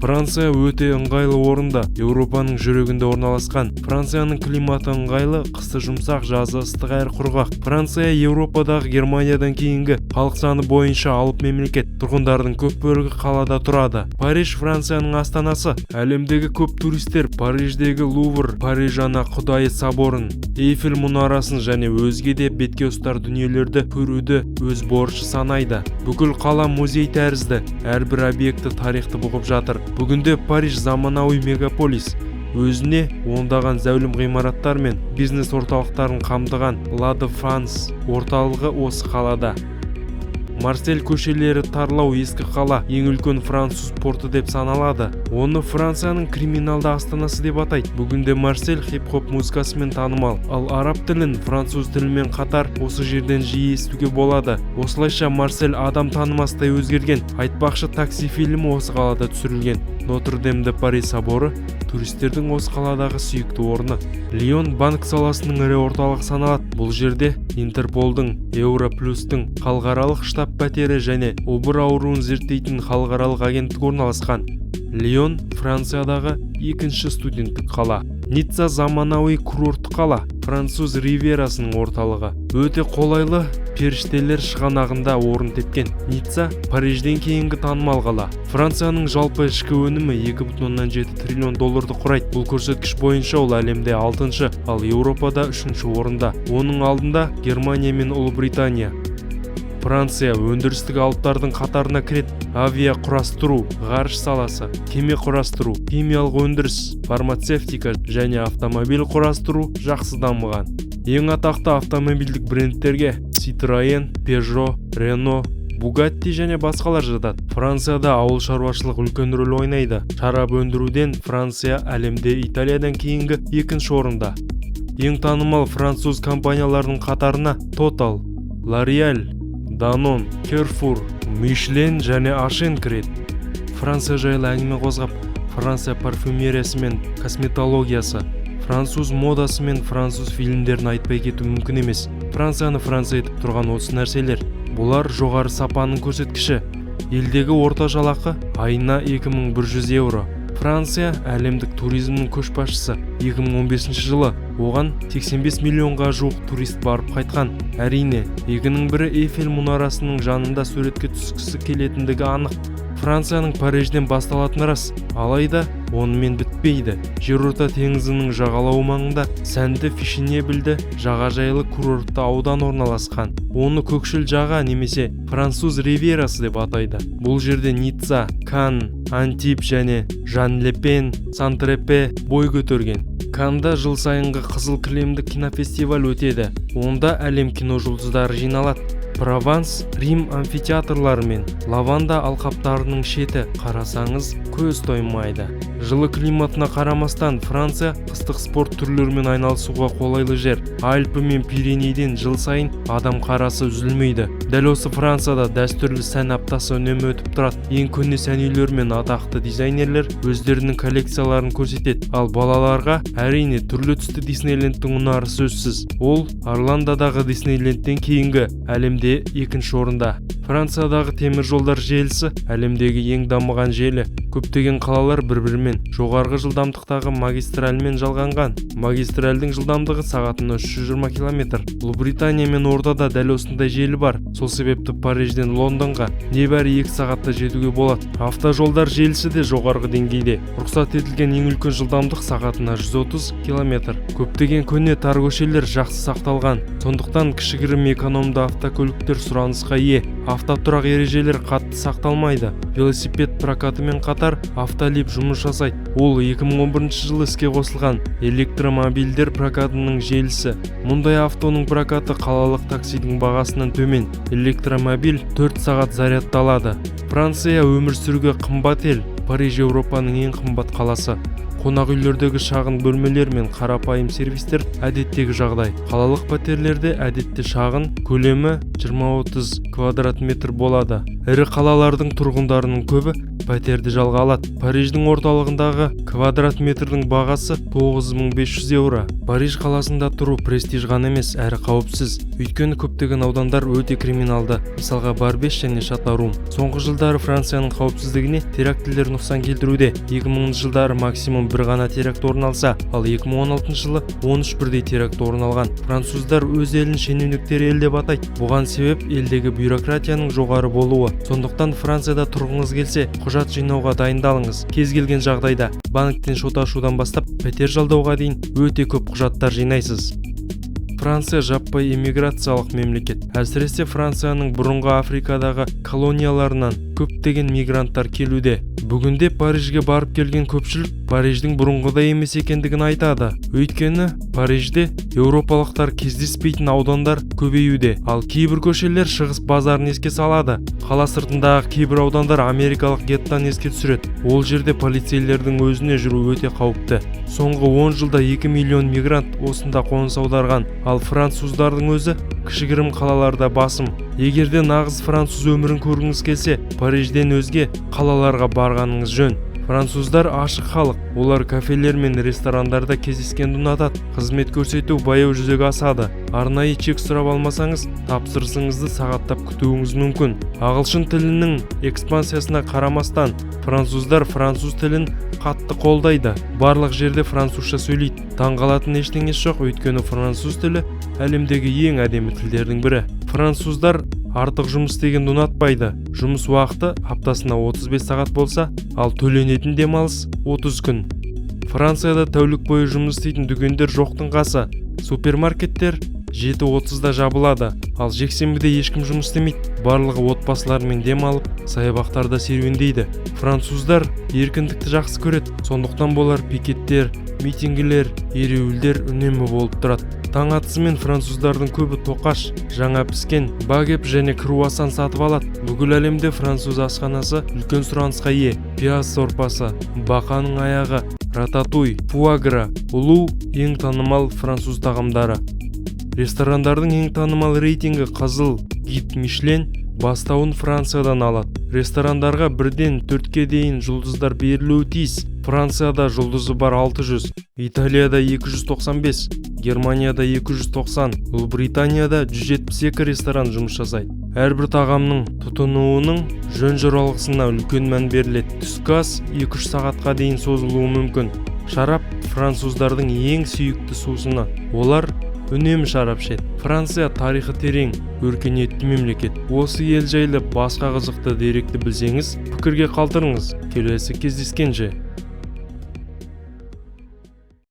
Франция өте ыңғайлы орында, Еуропаның жүрегінде орналасқан. Францияның климаты ыңғайлы, қысы жұмсақ, жазы ыстық әрі құрғақ. Франция Еуропадағы Германиядан кейінгі халық саны бойынша алып мемлекет. Тұрғындардың көп бөлігі қалада тұрады. Париж Францияның астанасы. Әлемдегі көп туристер Париждегі Лувр, Париж Ана Құдайы соборын, Эйфель мұнарасын және өзге де бетке ұстар дүниелерді көруді өз борышы санайды. Бүкіл қала музей тәрізді, әрбір объекті тарихты бұғып жатыр. Бүгінде Париж заманауи мегаполис. Өзіне ондаған зәулім ғимараттар мен бизнес орталықтарын қамтыған Ла де Франс орталығы осы қалада. Марсель көшелері тарлау ескі қала, ең үлкен француз порты деп саналады. Оны Францияның криминалды астанасы деп атайды. Бүгінде Марсель хип-хоп музыкасымен танымал, ал араб тілін француз тілімен қатар осы жерден жиі естуге болады. Осылайша Марсель адам танымастай өзгерген. Айтпақшы, Такси фильмі осы қалада түсірілген. Нотр-Дем-де-Пари соборы туристердің осы қаладағы сүйікті орны. Лион банк саласының ірі орталығы саналады. Бұл жерде Интерполдың, Еуроплюстың халықаралық штаб-пәтері және обыр ауруын зерттейтін халықаралық агенттік орналасқан. Лион Франциядағы екінші студенттік қала. Ницца заманауи курортты қала, француз ривьерасының орталығы. Өте қолайлы, періштелер шығанағында орын тепкен. Ницца Парижден кейінгі танымал қала. Францияның жалпы ішкі өнімі 2,7 триллион долларды құрайды. Бұл көрсеткіш бойынша ол әлемде 6-шы, ал Еуропада 3-ші орында. Оның алдында Германия мен Ұлыбритания. Франция өндірістік алыптардың қатарына кіреді. Авиа құрастыру, ғарыш саласы, кеме құрастыру, химиялық өндіріс, фармацевтика және автомобиль құрастыру жақсы дамыған. Ең атақты автомобильдік брендтерге Citroën, Peugeot, Renault, Bugatti және басқалар жатады. Францияда ауыл шаруашылық үлкен рөл ойнайды. Шарап өндіруден Франция әлемде Италиядан кейінгі екінші орында. Ең танымал француз компанияларының қатарына Total, L'Oréal, Danone, Carrefour, Michelin және Ашен кіреді. Франция жайлы әңгіме қозғап, Франция парфюмериясы мен косметологиясы, француз модасы мен француз фильмдерін айтпай кету мүмкін емес. Францияны Франция етіп тұрған осы нәрселер. Бұлар жоғары сапаның көрсеткіші. Елдегі орта жалақы айына 2100 евро. Франция әлемдік туризмнің көшбасшысы. 2015 жылы оған 85 миллионға жуық турист барып қайтқан. Әрине, екінің бірі Эйфель мұнарасының жанында суретке түскісі келетіндігі анық. Францияның Парижден басталатыны рас, алайда онымен бітпейді. Жерорта теңізінің жағалауы маңында сәнді фешенебелді жағажайлы курортты аудан орналасқан. Оны көкшіл жаға немесе француз ривьерасы деп атайды. Бұл жерде Ницца, Кан, Антиб және Жан-Ле-Пен, Сан-Тропе бой көтерген. Канда жыл сайынғы қызыл кілемді кинофестиваль өтеді. Онда әлем кино жұлдыздары жиналады. Прованс, Рим амфитеатрлары мен лаванда алқаптарының шеті қарасаңыз көз тоймайды. Жылы климатына қарамастан Франция қыстық спорт түрлерімен айналысуға қолайлы жер. Альпі мен Пиренейден жыл сайын адам қарасы үзілмейді. Дәл осы Францияда дәстүрлі сән аптасы үнемі өтіп тұрады. Ең көне сән үйлер мен атақты дизайнерлер өздерінің коллекцияларын көрсетеді. Ал балаларға әрине түрлі түсті Диснейлендтің ұнары сөзсіз. Ол Орландодағы Диснейлендтен кейінгі әлемде екінші орында. Франциядағы темір жолдар желісі әлемдегі ең дамыған желі. Көптеген қалалар бір-бірімен жоғарғы жылдамдықтағы магистральмен жалғанған. Магистральдің жылдамдығы сағатына 320 км. Ұлыбритания мен Ордада дәл осындай желі бар. Сол себепті Парижден Лондонға небәрі 2 сағатта жетуге болады. Автожолдар желісі де жоғарғы деңгейде. Рұқсат етілген ең үлкен жылдамдық сағатына 130 км. Көптеген көне тар көшелер жақсы сақталған. Сондықтан кішігірім экономды автокөліктер сұранысқа ие. Автотұрақ ережелер қатты сақталмайды. Велосипед прокатымен қатар Автолип жұмыс жасайды. Ол 2011 жылы іске қосылған электромобильдер прокатының желісі. Мұндай автоның прокаты қалалық таксидің бағасынан төмен. Электромобиль 4 сағат зарядталады. Франция өмір сүруге қымбат ел. Париж Еуропаның ең қымбат қаласы. Қонақ үйлердегі шағын бөлмелер мен қарапайым сервистер әдеттегі жағдай. Қалалық пәтерлерде әдетте шағын, көлемі 20-30 квадрат метр болады. Ірі қалалардың тұрғындарының көбі пәтерді жалға алады. Париждің орталығындағы квадрат метрдің бағасы 9500 еуро. Париж қаласында тұру престиж ғана емес, әрі қауіпсіз. Өйткені көптеген аудандар өте криминалды. Мысалға Барбеш және Шатарум. Соңғы жылдары Францияның қауіпсіздігіне терактілер нұқсан келтіруде. 2000 жылдары максимум бір ғана теракт орын алса, ал 2016 жылы 13 бірдей теракт орын алған. Француздар өз елін шенеуніктер ел деп атайды. Бұған себеп елдегі бюрократияның жоғары болуы. Сондықтан Францияда тұрғыңыз келсе, құжат жинауға дайындалыңыз. Кез келген жағдайда банктен шот ашудан бастап пәтер жалдауға дейін өте көп құжаттар жинайсыз. Франция жаппай эмиграциялық мемлекет. Әсіресе Францияның бұрынғы Африкадағы колонияларынан көптеген мигранттар келуде. Бүгінде Парижге барып келген көпшілік Париждің бұрынғыдай емес екендігін айтады. Өйткені Парижде еуропалықтар кездеспейтін аудандар көбеюде, ал кейбір көшелер шығыс базарын еске салады. Қала сыртындағы кейбір аудандар америкалық геттаны еске түсіреді. Ол жерде полицейлердің өзіне жүру өте қауіпті. Соңғы 10 жылда 2 миллион мигрант осында қоныс аударған, ал француздардың өзі кішігірім қалаларда басым. Егерде нағыз француз өмірін көргіңіз келсе, Парижден өзге қалаларға барғаныңыз жөн. Француздар ашық халық. Олар кафелер мен ресторандарда кездескенді ұнатады. Қызмет көрсету баяу жүзеге асады. Арнайы чек сұрап алмасаңыз, тапсырысыңызды сағаттап күтуіңіз мүмкін. Ағылшын тілінің экспансиясына қарамастан, француздар француз тілін қатты қолдайды. Барлық жерде французша сөйлейді. Таңғалатын ештеңесі жоқ, өйткені француз тілі әлемдегі ең әдемі тілдердің бірі. Француздар артық жұмыс істегенді ұнатпайды. Жұмыс уақыты аптасына 35 сағат болса, ал төленетін демалыс 30 күн. Францияда тәулік бойы жұмыс істейтін дүкендер жоқтың қасы. Супермаркеттер 7:30-да жабылады, ал жексенбіде ешкім жұмыс істемейді. Барлығы отбасыларымен демалып, саябақтарда серуендейді. Француздар еркіндікті жақсы көреді, сондықтан болар пикеттер, митингілер, ереуілдер үнемі болып тұрады. Таң атысымен француздардың көбі тоқаш, жаңа піскен багет және круассан сатып алады. Бүкіл әлемде француз асханасы үлкен сұранысқа ие. Пияз сорпасы, бақаның аяғы, рататуй, фуагра, улу ең танымал француз тағамдары. Ресторандардың ең танымал рейтингі қызыл гид Мишлен бастауын Франциядан алады. Ресторандарға 1-ден 4-ке дейін жұлдыздар берілуі тиіс. Францияда жұлдызы бар 600, Италияда 295, Германияда 290, Ұлыбританияда 172 ресторан жұмыс жасайды. Әрбір тағамның тұтынуының жөн-жоралғысына үлкен мән беріледі. Түскі ас 2-3 сағатқа дейін созылуы мүмкін. Шарап француздардың ең сүйікті сусыны. Олар үнемі шарап ішеді. Франция тарихы терең, өркениетті мемлекет. Осы ел жайлы басқа қызықты деректі білсеңіз, пікірге қалдырыңыз. Келесі кездескенше.